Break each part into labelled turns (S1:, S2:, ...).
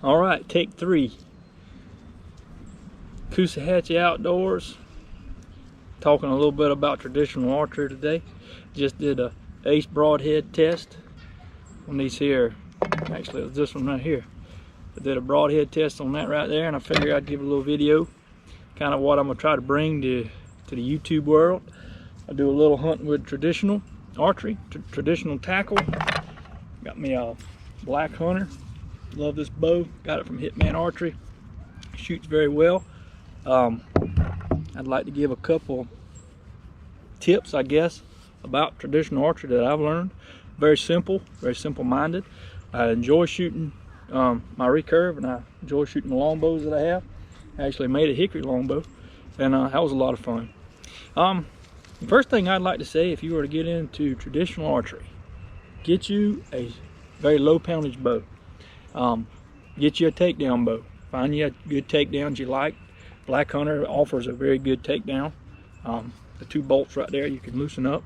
S1: All right, take 3. Coosahatchee Outdoors. Talking a little bit about traditional archery today. Just did a ace broadhead test on these here. Actually, it was this one right here. I did a broadhead test on that right there, and I figured I'd give a little video, kind of what I'm gonna try to bring to the YouTube world. I do a little hunting with traditional archery, traditional tackle. Got me a Blackhunter. Love this bow. Got it from Hitman Archery. Shoots very well. I'd like to give a couple tips, I guess, about traditional archery that I've learned. Very simple minded. I enjoy shooting my recurve, and I enjoy shooting the longbows that I have. I actually made a hickory longbow, and that was a lot of fun. The first thing I'd like to say, if you were to get into traditional archery, get you a very low poundage bow. Get you a takedown bow. Find you a good takedowns you like. Blackhunter offers a very good takedown. The 2 bolts right there you can loosen up,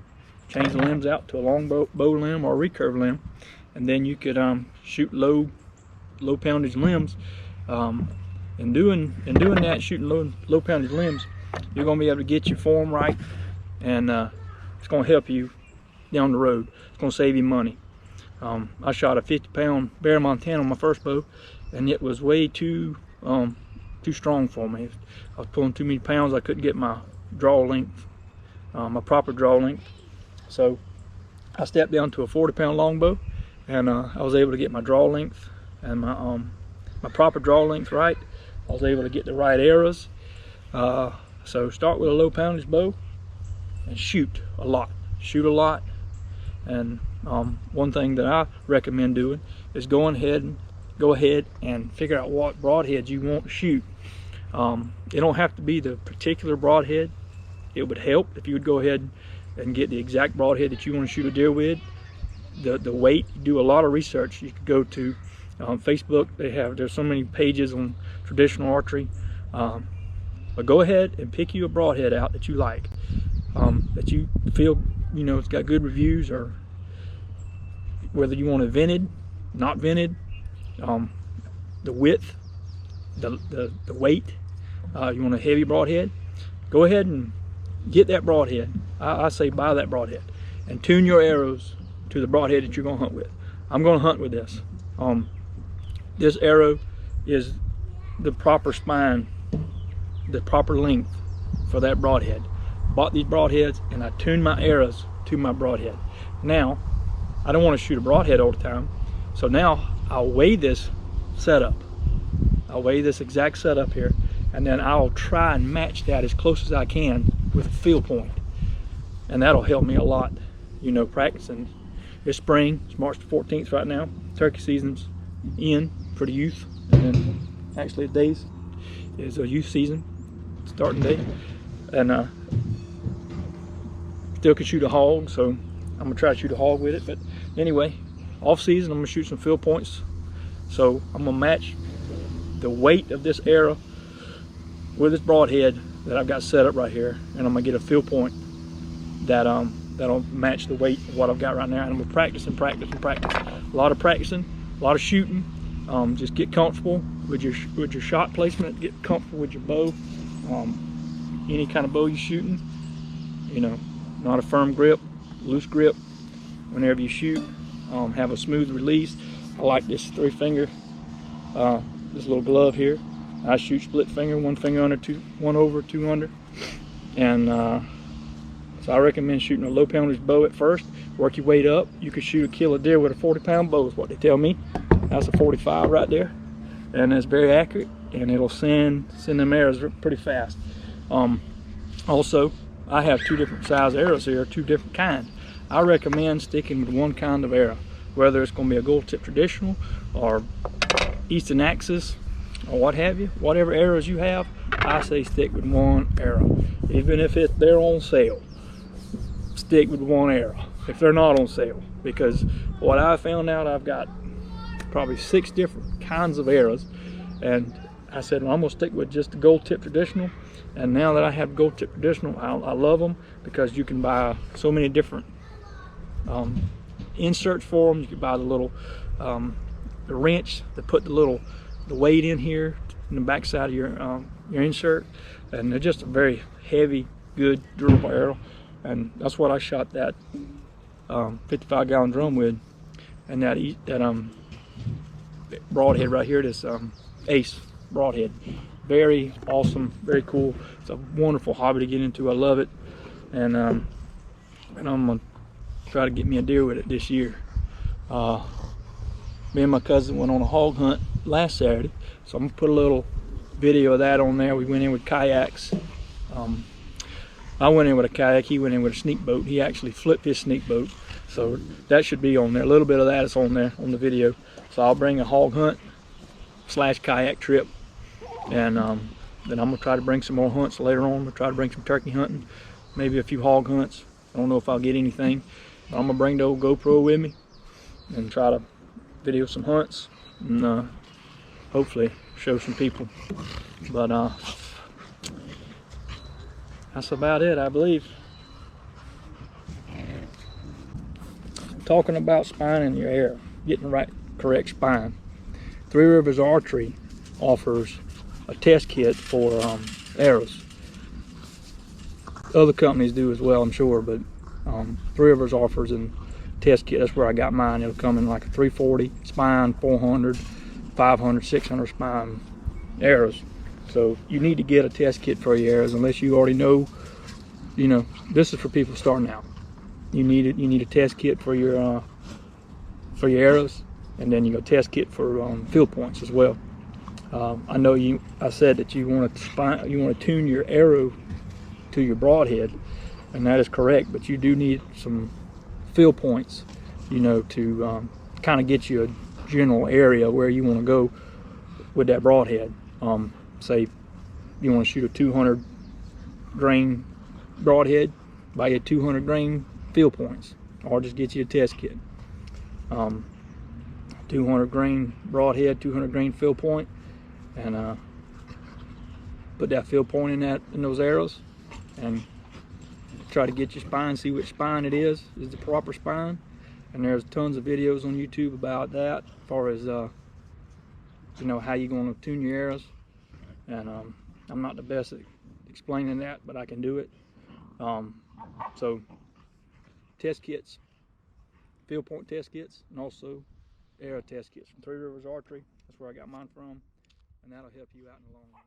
S1: change the limbs out to a long bow limb or a recurve limb, and then you could shoot low poundage limbs. In doing that, shooting low poundage limbs, you're going to be able to get your form right, and it's going to help you down the road. It's going to save you money. I shot a 50-pound Bear Montana on my first bow, and it was way too strong for me. I was pulling too many pounds. I couldn't get my draw length, my proper draw length. So I stepped down to a 40-pound longbow, and I was able to get my draw length and my proper draw length right. I was able to get the right arrows. So start with a low poundage bow and shoot a lot. And one thing that I recommend doing is go ahead and figure out what broadheads you want to shoot. It don't have to be the particular broadhead. It would help if you would go ahead and get the exact broadhead that you want to shoot a deer with. The weight, you do a lot of research. You could go to Facebook. There's so many pages on traditional archery. But go ahead and pick you a broadhead out that you like, that you feel, it's got good reviews, or whether you want it vented, not vented, the width, the weight, you want a heavy broadhead, go ahead and get that broadhead. I say buy that broadhead and tune your arrows to the broadhead that you're going to hunt with. I'm going to hunt with this. This arrow is the proper spine, the proper length for that broadhead. Bought these broadheads, and I tuned my arrows to my broadhead. Now I don't want to shoot a broadhead all the time, so now I'll weigh this setup. I'll weigh this exact setup here, and then I'll try and match that as close as I can with a field point, and that'll help me a lot, practicing. It's spring. It's March the 14th right now. Turkey season's in for the youth, and then actually today's is a youth season starting day, and still can shoot a hog, so I'm gonna try to shoot a hog with it. But anyway, off season I'm gonna shoot some field points, so I'm gonna match the weight of this arrow with this broadhead that I've got set up right here, and I'm gonna get a field point that'll match the weight of what I've got right now. And I'm gonna practice and practice and practice. A lot of practicing, a lot of shooting. Just get comfortable with your shot placement. Get comfortable with your bow. Any kind of bow you're shooting, not a firm grip, loose grip whenever you shoot. Have a smooth release. I like this 3-finger, this little glove here. I shoot split finger, 1 finger under, 1 over, 2 under, and so I recommend shooting a low poundage bow at first. Work your weight up. You could shoot a kill a deer with a 40-pound bow is what they tell me. That's a 45 right there, and it's very accurate, and it'll send them arrows pretty fast. Also, I have 2 different size arrows here, 2 different kinds. I recommend sticking with one kind of arrow, whether it's going to be a gold tip traditional or Eastern Axis or what have you. Whatever arrows you have, I say stick with one arrow. Even if they're on sale, stick with one arrow if they're not on sale, because what I found out, I've got probably 6 different kinds of arrows, and I said, well, I'm gonna stick with just the gold tip traditional. And now that I have gold tip traditional, I love them, because you can buy so many different inserts for them. You can buy the little the wrench that put the little the weight in here in the back side of your insert, and they're just a very heavy, good, durable arrow. And that's what I shot that 55-gallon drum with. And that broadhead right here, this Ace broadhead, very awesome, very cool. It's a wonderful hobby to get into. I love it, and I'm gonna try to get me a deer with it this year. Me and my cousin went on a hog hunt last Saturday, so I'm gonna put a little video of that on there. We went in with kayaks. I went in with a kayak, he went in with a sneak boat. He actually flipped his sneak boat, so that should be on there. A little bit of that is on there on the video. So I'll bring a hog hunt / kayak trip, and then I'm gonna try to bring some more hunts later on. I'm gonna try to bring some turkey hunting, maybe a few hog hunts. I don't know if I'll get anything, but I'm gonna bring the old GoPro with me and try to video some hunts and hopefully show some people. But that's about it, I believe. Talking about spine in your arrow, getting the right correct spine. Three Rivers Archery offers a test kit for arrows. Other companies do as well, I'm sure, but Three Rivers offers a test kit. That's where I got mine. It'll come in like a 340 spine, 400, 500, 600 spine arrows. So you need to get a test kit for your arrows, unless you already know. You know, this is for people starting out. You need a test kit for your arrows, and then you go test kit for field points as well. I know I said that you want to tune your arrow to your broadhead, and that is correct. But you do need some field points, you know, to kind of get you a general area where you want to go with that broadhead. Say you want to shoot a 200 grain broadhead, buy you 200 grain field points, or just get you a test kit. 200 grain broadhead, 200 grain field point, and put that field point in those arrows, and try to get your spine, see which spine it is the proper spine. And there's tons of videos on YouTube about that, as far as you know, how you're going to tune your arrows. And I'm not the best at explaining that, but I can do it. So test kits, field point test kits, and also arrow test kits from Three Rivers Archery. That's where I got mine from, and that'll help you out in the long run.